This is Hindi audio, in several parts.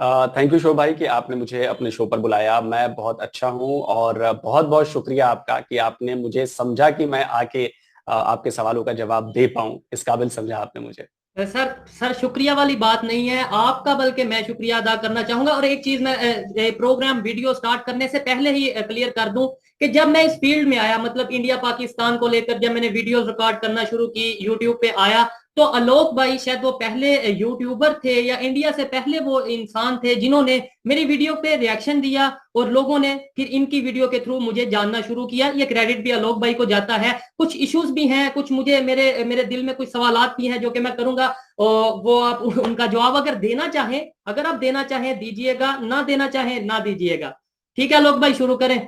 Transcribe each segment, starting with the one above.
थैंक यू शो भाई कि आपने मुझे अपने शो पर बुलाया। मैं बहुत अच्छा हूँ और बहुत बहुत शुक्रिया आपका कि आपने मुझे समझा कि मैं आके आपके सवालों का जवाब दे पाऊँ। इस काबिल समझा आपने मुझे। सर सर शुक्रिया वाली बात नहीं है आपका, बल्कि मैं शुक्रिया अदा करना चाहूंगा। और एक चीज मैं प्रोग्राम वीडियो स्टार्ट करने से पहले ही क्लियर कर दूं कि जब मैं इस फील्ड में आया, मतलब इंडिया पाकिस्तान को लेकर जब मैंने वीडियोस रिकॉर्ड करना शुरू की, यूट्यूब पे आया, तो आलोक भाई शायद वो पहले यूट्यूबर थे या इंडिया से पहले वो इंसान थे जिन्होंने मेरी वीडियो पे रिएक्शन दिया, और लोगों ने फिर इनकी वीडियो के थ्रू मुझे जानना शुरू किया। ये क्रेडिट भी आलोक भाई को जाता है। कुछ इश्यूज भी हैं, कुछ मुझे मेरे मेरे दिल में कुछ सवालात भी हैं जो कि मैं करूंगा, और वो आप उनका जवाब अगर देना चाहें, अगर आप देना चाहें दीजिएगा, ना देना चाहें ना दीजिएगा। ठीक है आलोक भाई, शुरू करें।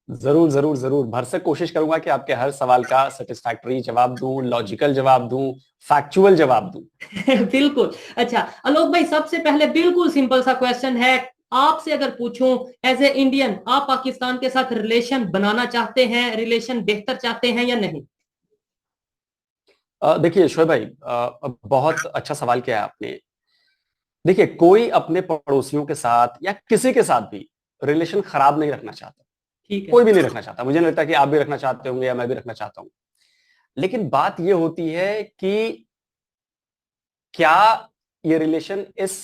जरूर जरूर जरूर, भरसक कोशिश करूंगा कि आपके हर सवाल का सेटिस्फैक्टरी जवाब दूं, लॉजिकल जवाब दूं, फैक्चुअल जवाब दूं। बिल्कुल। अच्छा आलोक भाई, सबसे पहले बिल्कुल सिंपल सा क्वेश्चन है। आपसे अगर पूछूं, एज ए इंडियन, आप पाकिस्तान के साथ रिलेशन बनाना चाहते हैं, रिलेशन बेहतर चाहते हैं या नहीं? देखिए शोएब भाई, बहुत अच्छा सवाल किया है आपने। देखिए, कोई अपने पड़ोसियों के साथ या किसी के साथ भी रिलेशन खराब नहीं रखना चाहता। ठीक है। कोई भी नहीं रखना चाहता। मुझे नहीं लगता कि आप भी रखना चाहते होंगे या मैं भी रखना चाहता हूं। लेकिन बात यह होती है कि क्या ये रिलेशन इस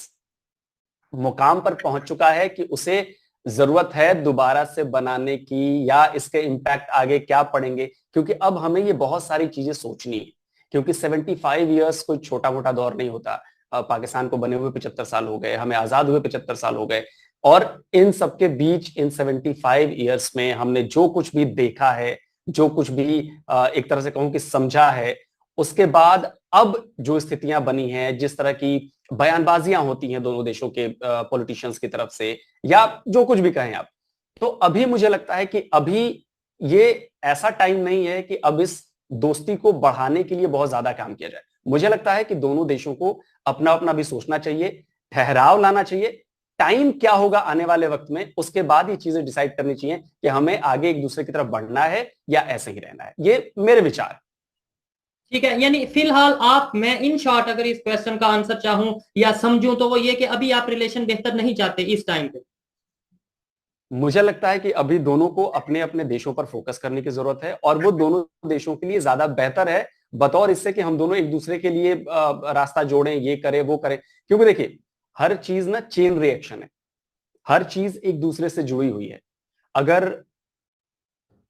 मुकाम पर पहुंच चुका है कि उसे जरूरत है दोबारा से बनाने की, या इसके इम्पैक्ट आगे क्या पड़ेंगे। क्योंकि अब हमें ये बहुत सारी चीजें सोचनी है। क्योंकि 75 ईयर्स कोई छोटा मोटा दौर नहीं होता। पाकिस्तान को बने हुए 75 साल हो गए, हमें आजाद हुए 75 साल हो गए। और इन सबके बीच, इन 75 ईयर्स में हमने जो कुछ भी देखा है, जो कुछ भी एक तरह से कहूं कि समझा है, उसके बाद अब जो स्थितियां बनी हैं, जिस तरह की बयानबाजियां होती हैं दोनों देशों के पॉलिटिशियंस की तरफ से, या जो कुछ भी कहें आप, तो अभी मुझे लगता है कि अभी ये ऐसा टाइम नहीं है कि अब इस दोस्ती को बढ़ाने के लिए बहुत ज्यादा काम किया जाए। मुझे लगता है कि दोनों देशों को अपना अपना भी सोचना चाहिए, ठहराव लाना चाहिए। टाइम क्या होगा आने वाले वक्त में, उसके बाद ये चीजें डिसाइड करनी चाहिए कि हमें आगे एक दूसरे की तरफ बढ़ना है या ऐसे ही रहना है। ये मेरे विचार। ठीक है, यानी फिलहाल आप, मैं इन शॉर्ट अगर इस क्वेश्चन का आंसर चाहूं या समझूं, तो वो ये कि अभी आप रिलेशन बेहतर नहीं चाहते इस टाइम पे। मुझे लगता है कि अभी दोनों को अपने अपने देशों पर फोकस करने की जरूरत है, और वो दोनों देशों के लिए ज्यादा बेहतर है, बतौर इससे कि हम दोनों एक दूसरे के लिए रास्ता जोड़ें, ये करें वो करें। क्योंकि देखिए, हर चीज ना चेन रिएक्शन है। हर चीज एक दूसरे से जुड़ी हुई है। अगर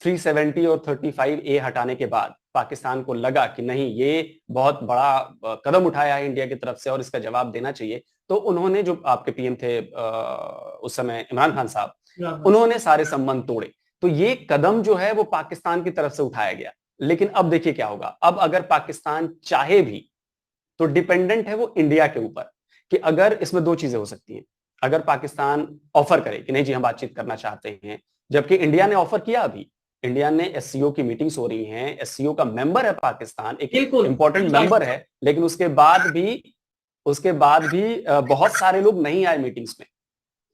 370 और 35A हटाने के बाद पाकिस्तान को लगा कि नहीं, ये बहुत बड़ा कदम उठाया है इंडिया की तरफ से और इसका जवाब देना चाहिए, तो उन्होंने, जो आपके पीएम थे उस समय, इमरान खान साहब, उन्होंने सारे संबंध तोड़े। तो ये कदम जो है वो पाकिस्तान की तरफ से उठाया गया। लेकिन अब देखिए क्या होगा। अब अगर पाकिस्तान चाहे भी, तो डिपेंडेंट है वो इंडिया के ऊपर। कि अगर इसमें दो चीजें हो सकती हैं। अगर पाकिस्तान ऑफर करे कि नहीं जी, हम बातचीत करना चाहते हैं, जबकि इंडिया ने ऑफर किया। अभी इंडिया ने एससीओ की मीटिंग्स हो रही हैं, एससीओ का मेंबर है पाकिस्तान, एक बिल्कुल। इंपॉर्टेंट मेंबर है, लेकिन उसके बाद भी बहुत सारे लोग नहीं आए मीटिंग्स में।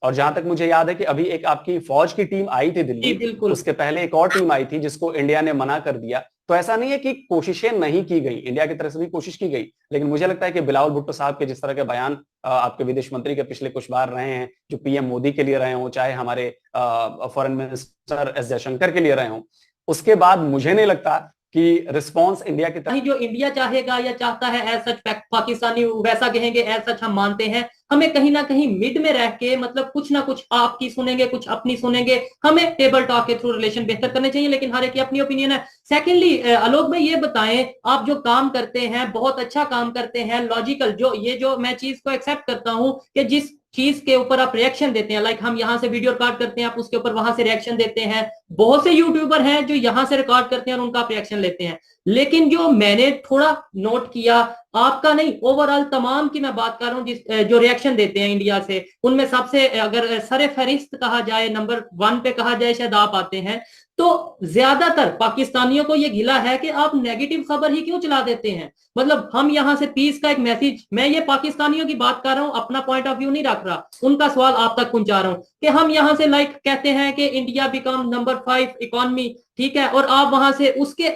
और जहां तक मुझे याद है कि अभी एक आपकी फौज की टीम आई थी जी दिल्ली। बिल्कुल। उसके पहले एक और टीम आई थी जिसको इंडिया ने मना कर दिया। तो ऐसा नहीं है कि कोशिशें नहीं की गई, इंडिया की तरफ से भी कोशिश की गई। लेकिन मुझे लगता है कि बिलावल भुट्टो साहब के जिस तरह के बयान आपके विदेश मंत्री के पिछले कुछ बार रहे हैं, जो पीएम मोदी के लिए रहे हों, चाहे हमारे फॉरेन मिनिस्टर एस जयशंकर के लिए रहे हों, उसके बाद मुझे नहीं लगता कि रिस्पॉन्स इंडिया की तरफ। नहीं, जो इंडिया चाहेगा या चाहता है एज सच, पाकिस्तानी वैसा कहेंगे एज सच हम मानते हैं। हमें कहीं ना कहीं मिड में रह के, मतलब कुछ ना कुछ आपकी सुनेंगे, कुछ अपनी सुनेंगे। हमें टेबल टॉक के थ्रू रिलेशन बेहतर करने चाहिए, लेकिन हर एक की अपनी ओपिनियन है। सेकेंडली आलोक भाई, ये बताएं, आप जो काम करते हैं बहुत अच्छा काम करते हैं, लॉजिकल, जो ये जो मैं चीज को एक्सेप्ट करता हूं कि जिस चीज के ऊपर आप रिएक्शन देते हैं, लाइक हम यहाँ से वीडियो रिकॉर्ड करते हैं, आप उसके ऊपर वहां से रिएक्शन देते हैं। बहुत से यूट्यूबर हैं जो यहाँ से रिकॉर्ड करते हैं और उनका आप रिएक्शन लेते हैं। लेकिन जो मैंने थोड़ा नोट किया, आपका नहीं, ओवरऑल तमाम की मैं बात कर रहा हूँ, जिस जो रिएक्शन देते हैं इंडिया से, उनमें सबसे अगर सरे फहरिस्त कहा जाए, नंबर 1 पे कहा जाए, शायद आप आते हैं। तो ज्यादातर पाकिस्तानियों को यह गिला है कि आप नेगेटिव खबर ही क्यों चला देते हैं। मतलब हम यहां से पीस का एक मैसेज, मैं ये पाकिस्तानियों की बात कर रहा हूं, अपना पॉइंट ऑफ व्यू नहीं रख रहा, उनका सवाल आप तक पहुंचा रहा हूं, कि हम यहां से लाइक कहते हैं कि इंडिया बिकम नंबर 5 इकोनॉमी, ठीक है, और आप वहां से उसके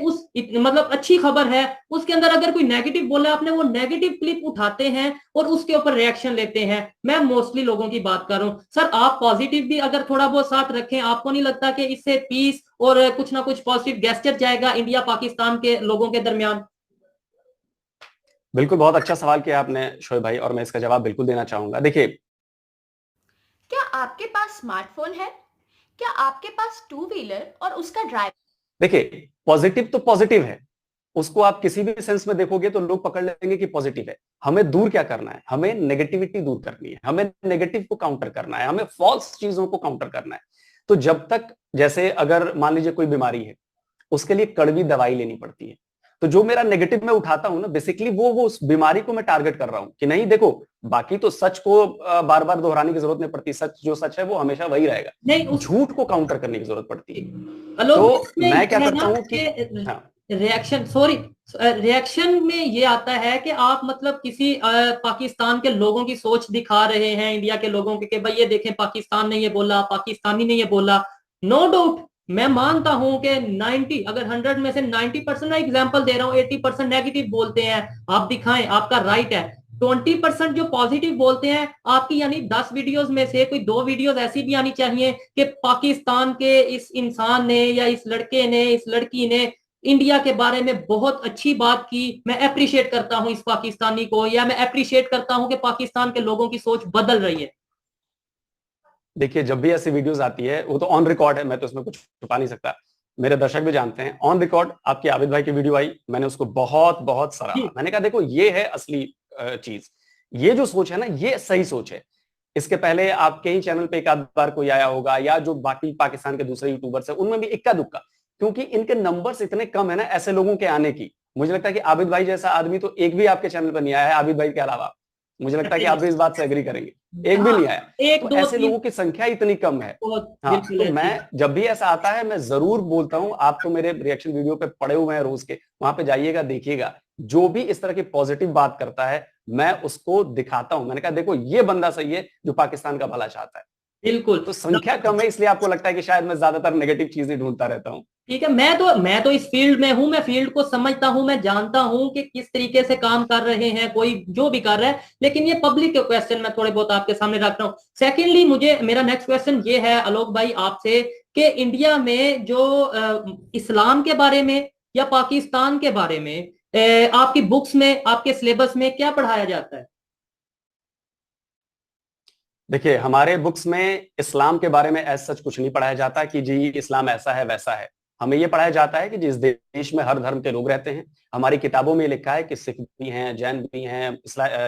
मतलब अच्छी खबर है उसके अंदर अगर कोई नेगेटिव बोला आपने, वो नेगेटिव क्लिप उठाते हैं और उसके ऊपर रिएक्शन लेते हैं। मैं मोस्टली लोगों की बात कर रहा हूं सर, आप पॉजिटिव भी अगर थोड़ा बहुत साथ रखें, आपको नहीं लगता कि इससे पीस और कुछ ना कुछ पॉजिटिव गेस्चर जाएगा इंडिया पाकिस्तान के लोगों के दरमियान? बिल्कुल, बहुत अच्छा सवाल किया आपने शोएब भाई, और मैं इसका जवाब बिल्कुल देना चाहूंगा। देखिए, क्या आपके पास स्मार्टफोन है? क्या आपके पास टू व्हीलर और उसका ड्राइवर? देखिए, पॉजिटिव तो पॉजिटिव है, उसको आप किसी भी सेंस में देखोगे तो लोग पकड़ लेंगे कि पॉजिटिव है। हमें दूर क्या करना है? हमें नेगेटिविटी दूर करनी है, हमें नेगेटिव को काउंटर करना है, हमें फॉल्स चीजों को काउंटर करना है। तो जब तक, जैसे अगर मान लीजिए कोई बीमारी है, उसके लिए कड़वी दवाई लेनी पड़ती है, तो जो मेरा नेगेटिव मैं उठाता हूं ना, बेसिकली वो उस बीमारी को मैं टारगेट कर रहा हूं कि नहीं देखो, बाकी तो सच को बार बार दोहराने की जरूरत नहीं पड़ती, सच जो सच है वो हमेशा वही रहेगा, नहीं, झूठ को काउंटर करने की जरूरत पड़ती है। तो तो मैं क्या करता हूं कि रिएक्शन, सॉरी, रिएक्शन में ये आता है कि आप मतलब किसी पाकिस्तान के लोगों की सोच दिखा रहे हैं इंडिया के लोगों के, कि भाई ये देखें पाकिस्तान ने ये बोला, पाकिस्तानी ने ये बोला। नो डाउट, मैं मानता हूं कि 90 अगर 100 में से 90%, मैं एग्जांपल दे रहा हूं, 80% नेगेटिव बोलते हैं, आप दिखाएं, आपका राइट है। 20% जो पॉजिटिव बोलते हैं आपकी, यानी 10 वीडियोस में से कोई 2 वीडियोस ऐसी भी आनी चाहिए कि पाकिस्तान के इस इंसान ने या इस लड़के ने, इस लड़की ने इंडिया के बारे में बहुत अच्छी बात की, मैं अप्रिशिएट करता हूं इस पाकिस्तानी को, या मैं अप्रिशिएट करता हूं कि पाकिस्तान के लोगों की सोच बदल रही है। देखिए, जब भी ऐसी वीडियोस आती है, वो तो ऑन रिकॉर्ड है, मैं तो उसमें कुछ छुपा नहीं सकता, मेरे दर्शक भी जानते हैं, ऑन रिकॉर्ड आपकी आबिद भाई की वीडियो आई, मैंने उसको बहुत बहुत सराहा। मैंने कहा देखो, ये है असली चीज, ये जो सोच है ना, ये सही सोच है। इसके पहले आपके ही चैनल पे एक आध बार कोई आया होगा, या जो बाकी पाकिस्तान के दूसरे यूट्यूबर्स है उनमें भी इक्का दुक्का, क्योंकि इनके नंबर्स इतने कम है ना ऐसे लोगों के आने की। मुझे लगता है कि आबिद भाई जैसा आदमी तो एक भी आपके चैनल पर नहीं आया है, आबिद भाई के अलावा। मुझे लगता है कि आप भी इस बात से एग्री करेंगे, एक भी नहीं आया। एक तो दो ऐसे तीन लोगों की संख्या इतनी कम है। हाँ, तो मैं जब भी ऐसा आता है मैं जरूर बोलता हूं, आप तो मेरे रिएक्शन वीडियो पे पड़े हुए हैं रोज के, वहां पे जाइएगा, देखिएगा, जो भी इस तरह की पॉजिटिव बात करता है मैं उसको दिखाता हूं। मैंने कहा देखो, ये बंदा सही है जो पाकिस्तान का भला चाहता है। बिल्कुल, तो संख्या कम है, इसलिए आपको लगता है कि शायद मैं ज्यादातर नेगेटिव चीजें ढूंढता रहता हूँ। ठीक है, मैं तो इस फील्ड में हूं, मैं फील्ड को समझता हूं, मैं जानता हूं कि किस तरीके से काम कर रहे हैं, कोई जो भी कर रहा है, लेकिन ये पब्लिक के क्वेश्चन मैं थोड़े बहुत आपके सामने रख रहा हूं। सेकेंडली, मेरा नेक्स्ट क्वेश्चन ये है आलोक भाई आपसे, कि इंडिया में जो इस्लाम के बारे में या पाकिस्तान के बारे में आपकी बुक्स में, आपके सिलेबस में क्या पढ़ाया जाता है? देखिए, हमारे बुक्स में इस्लाम के बारे में ऐसा सच कुछ नहीं पढ़ाया जाता कि जी इस्लाम ऐसा है वैसा है। हमें यह पढ़ाया जाता है कि जिस देश में हर धर्म के लोग रहते हैं, हमारी किताबों में लिखा है कि सिख भी हैं, जैन भी हैं,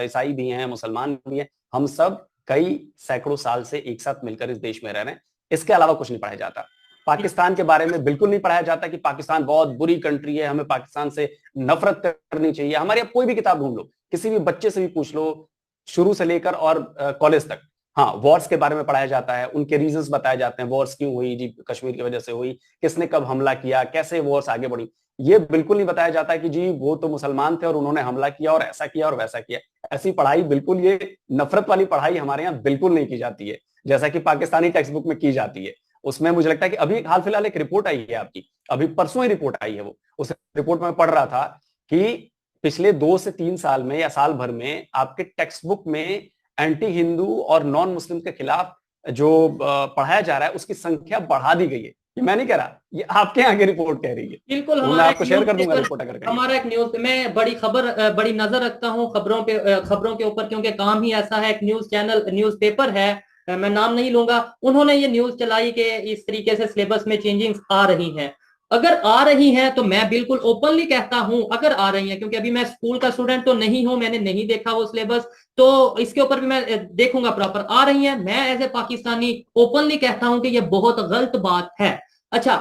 ईसाई भी हैं, मुसलमान भी हैं, हम सब कई सैकड़ों साल से एक साथ मिलकर इस देश में रह रहे हैं। इसके अलावा कुछ नहीं पढ़ाया जाता। पाकिस्तान के बारे में बिल्कुल नहीं पढ़ाया जाता कि पाकिस्तान बहुत बुरी कंट्री है, हमें पाकिस्तान से नफरत करनी चाहिए। हमारे अब कोई भी किताब ढूंढ लो, किसी भी बच्चे से भी पूछ लो, शुरू से लेकर और कॉलेज तक, हाँ, वॉर्स के बारे में पढ़ाया जाता है, उनके रीजंस बताए जाते हैं, वॉर्स क्यों हुई जी, कश्मीर की वजह से हुई, किसने कब हमला किया, कैसे वॉर्स आगे बढ़ी। ये बिल्कुल नहीं बताया जाता कि जी वो तो मुसलमान थे और उन्होंने हमला किया और ऐसा किया और वैसा किया। ऐसी पढ़ाई बिल्कुल, ये नफरत वाली पढ़ाई हमारे यहाँ बिल्कुल नहीं की जाती है, जैसा कि पाकिस्तानी टेक्स्ट बुक में की जाती है। उसमें मुझे लगता है कि अभी हाल फिलहाल एक रिपोर्ट आई है आपकी, अभी परसों ही रिपोर्ट आई है, वो उस रिपोर्ट में पढ़ रहा था कि पिछले 2 से 3 साल में या साल भर में आपके टेक्स्ट बुक में एंटी हिंदू और नॉन मुस्लिम के खिलाफ जो पढ़ाया जा रहा है उसकी संख्या बढ़ा दी गई है। ये मैं नहीं कह रहा, ये आपके यहाँ की रिपोर्ट कह रही है। बिल्कुल, मैं आपको शेयर कर दूंगा रिपोर्ट अगर हमारा एक न्यूज, मैं बड़ी नजर रखता हूँ खबरों के ऊपर, क्योंकि काम ही ऐसा है। एक न्यूज चैनल, न्यूज पेपर है, मैं नाम नहीं लूंगा, उन्होंने ये न्यूज चलाई कि इस तरीके से सिलेबस में चेंजिंग्स आ रही हैं। अगर आ रही हैं तो मैं बिल्कुल ओपनली कहता हूं, अगर आ रही हैं, क्योंकि अभी मैं स्कूल का स्टूडेंट तो नहीं हूं, मैंने नहीं देखा वो सिलेबस, तो इसके ऊपर भी मैं देखूंगा प्रॉपर। आ रही हैं, मैं एज ए पाकिस्तानी ओपनली कहता हूं कि ये बहुत गलत बात है। अच्छा,